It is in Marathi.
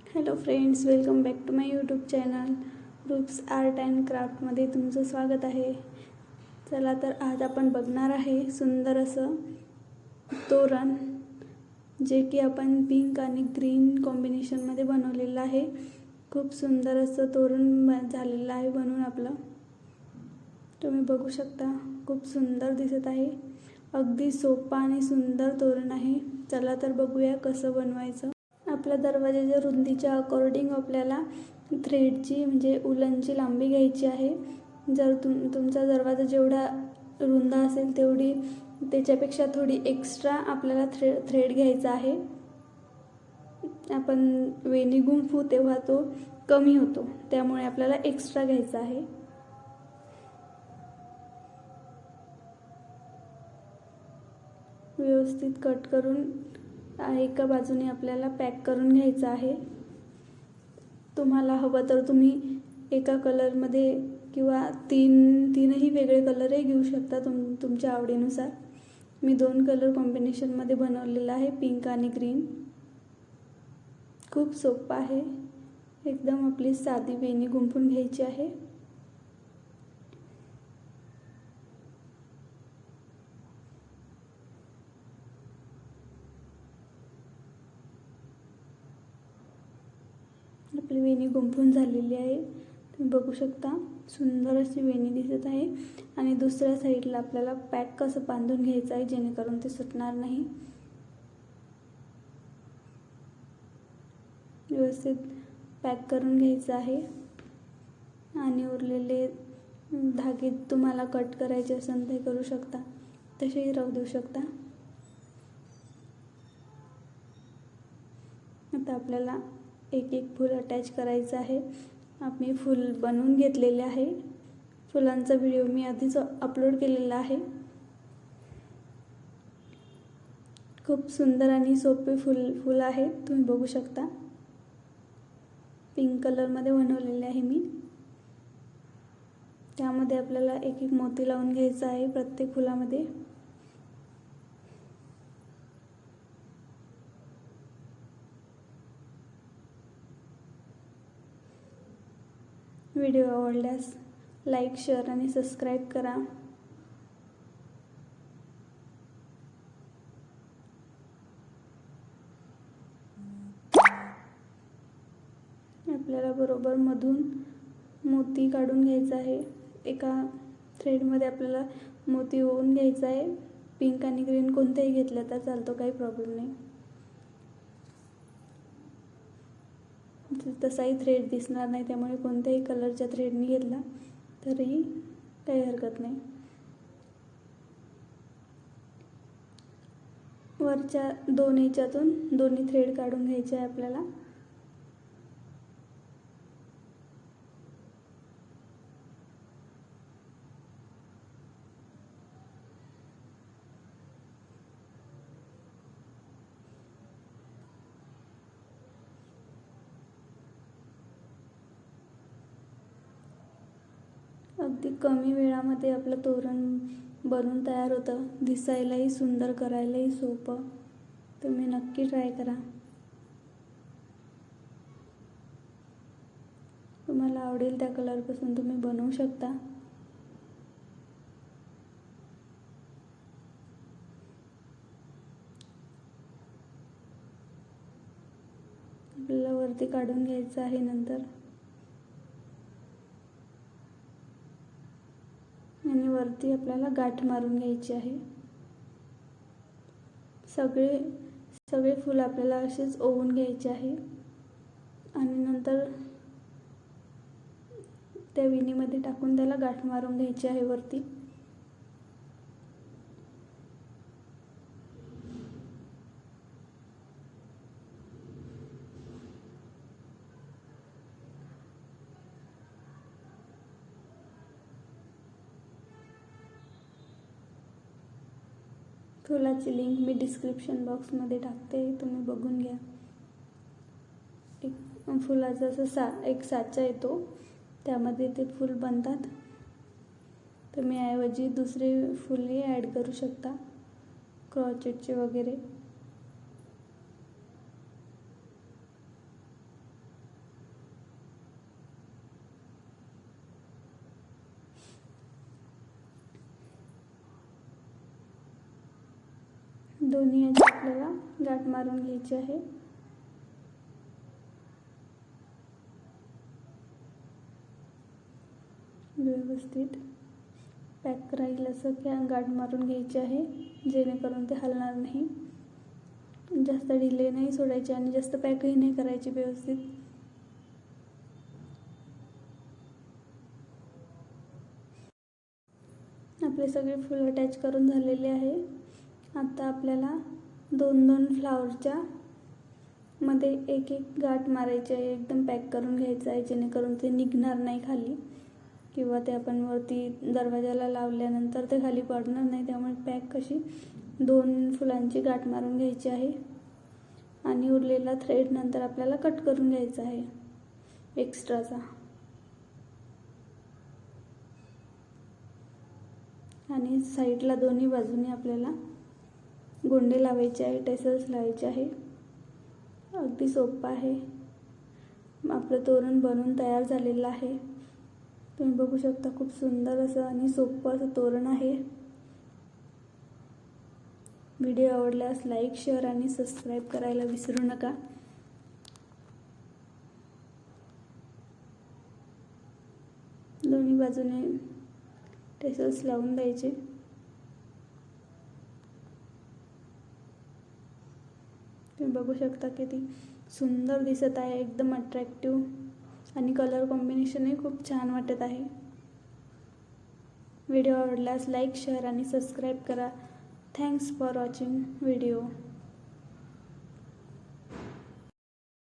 Hello friends, welcome back to my YouTube channel Roops art and क्राफ्टमध्ये तुमचं स्वागत आहे. चला तर आज आपण बघणार आहे सुंदर असं तोरण, जे की आपण पिंक आणि ग्रीन कॉम्बिनेशनमध्ये बनवलेलं आहे. खूप सुंदर असं तोरण झालेलं आहे बनवून आपलं. तुम्ही बघू शकता, खूप सुंदर दिसत आहे. अगदी सोपा आणि सुंदर तोरण आहे. चला तर बघूया कसं बनवायचं. आपल्या दरवाजाच्या रुंदीच्या अकॉर्डिंग आपल्याला थ्रेडची म्हणजे उलनची लांबी घ्यायची आहे. जर तुमचा दरवाजा जेवढा रुंद असेल तेवढी त्याच्यापेक्षा थोडी एक्स्ट्रा आपल्याला थ्रेड घ्यायचा आहे. आपण वेणी गुंफू तेव्हा तो कमी होतो, त्यामुळे आपल्याला एक्स्ट्रा घ्यायचा आहे. व्यवस्थित कट करून एका बाजूने आपल्याला पॅक करून घ्यायचं आहे. तुम्हाला हवं तर तुम्ही एका कलरमध्ये किंवा तीनही वेगळे कलरही घेऊ शकता तुमच्या आवडीनुसार. मी 2 कलर कॉम्बिनेशनमध्ये बनवलेलं आहे, पिंक आणि ग्रीन. खूप सोपं आहे. एकदम आपली साधी वेणी गुंफून घ्यायची आहे. आपली वेणी गुंफून झालेली आहे. तुम्ही बघू शकता, सुंदर अशी वेणी दिसत आहे. आणि दुसऱ्या साईडला आपल्याला पॅक कसं बांधून घ्यायचं आहे जेणेकरून ते सुटणार नाही. व्यवस्थित पॅक करून घ्यायचं आहे. आणि उरलेले धागे तुम्हाला कट करायचे असेल ते करू शकता, तसेही राहू देऊ शकता. आता आपल्याला एक फूल अटॅच करायचं आहे. मी फूल बनवून घेतलेले आहे. फुलांचा व्हिडिओ मी आधीच अपलोड केलेला आहे. खूप सुंदर आणि सोपे फूल आहे. तुम्ही बघू शकता, पिंक कलरमध्ये बनवलेले आहे मी. त्यामध्ये आपल्याला एक मोती लावून घ्यायचा आहे प्रत्येक फुलामध्ये. व्हिडिओ आवडल्यास लाईक, शेअर आणि सबस्क्राईब करा. आपल्याला बरोबर मधून मोती काढून घ्यायचा आहे. एका थ्रेडमध्ये आपल्याला मोती ओवून घ्यायचा आहे. पिंक आणि ग्रीन कोणतेही घेतलं तर चालतो, काही प्रॉब्लेम नाही. तसाही थ्रेड दिसणार नाही, त्यामुळे कोणत्याही कलरच्या थ्रेडनी घेतला तरीही काही हरकत नाही. वरच्या 2 याच्यातून दोन्ही थ्रेड काढून घ्यायचे आहे आपल्याला. अगदी कमी वेळामध्ये आपलं तोरण बनून तयार होतं. दिसायलाही सुंदर, करायलाही सोपं. तुम्ही नक्की ट्राय करा. तुम्हाला आवडेल त्या कलरपासून तुम्ही बनवू शकता. आपल्याला वरती काढून घ्यायचं आहे. नंतर आणि वरती आपल्याला गाठ मारून घ्यायची आहे. सगळे फूल आपल्याला असेच ओवून घ्यायचे आहे. आणि नंतर त्या वेणीमध्ये टाकून त्याला गाठ मारून घ्यायची आहे वरती. फुलाची लिंक मी डिस्क्रिप्शन बॉक्समध्ये टाकते, तुम्ही बघून घ्या. एक फुलाचा असं एक साचा येतो, त्यामध्ये ते फूल बनतात. तुम्ही ऐवजी दुसरे फुलही ॲड करू शकता, क्रॉचेटचे वगैरे. दोन्ही याची आपल्याला गाठ मारून घ्यायची आहे. व्यवस्थित पॅक राहील असं गाठ मारून घ्यायची आहे, जेणेकरून ते हलणार नाही. जास्त ढिले नाही सोडायचे आणि जास्त पॅकही नाही करायची. व्यवस्थित आपले सगळे फुल अटॅच करून झालेले आहे. आता आपल्याला 2-2 फ्लावरच्या मध्ये एक गाठ मारायची आहे. एकदम पॅक करून घ्यायचं आहे, जेणेकरून ते निघणार नाही खाली, किंवा ते आपण वरती दरवाजाला लावल्यानंतर ते खाली पडणार नाही. त्यामुळे पॅक कशी 2 फुलांची गाठ मारून घ्यायची आहे. आणि उरलेला थ्रेड नंतर आपल्याला कट करून घ्यायचा आहे एक्स्ट्राचा. आणि साईडला दोन्ही बाजूने आपल्याला गोंडे लावायचे आहे, टेसल्स लावायचे आहे. अगदी सोपं आहे. आपलं तोरण बनून तयार झालेलं आहे. तुम्ही बघू शकता, खूप सुंदर असं आणि सोपं असं तोरण आहे. व्हिडिओ आवडल्यास लाईक, शेअर आणि सबस्क्राईब करायला विसरू नका. दोन्ही बाजूने टेसल्स लावून द्यायचे. तुम्ही बघू शकता किती सुंदर दिसत आहे, एकदम अट्रॅक्टिव्ह आणि कलर कॉम्बिनेशनही खूप छान वाटत आहे. व्हिडिओ आवडल्यास लाईक, शेअर आणि सबस्क्राईब करा. Thanks for watching video.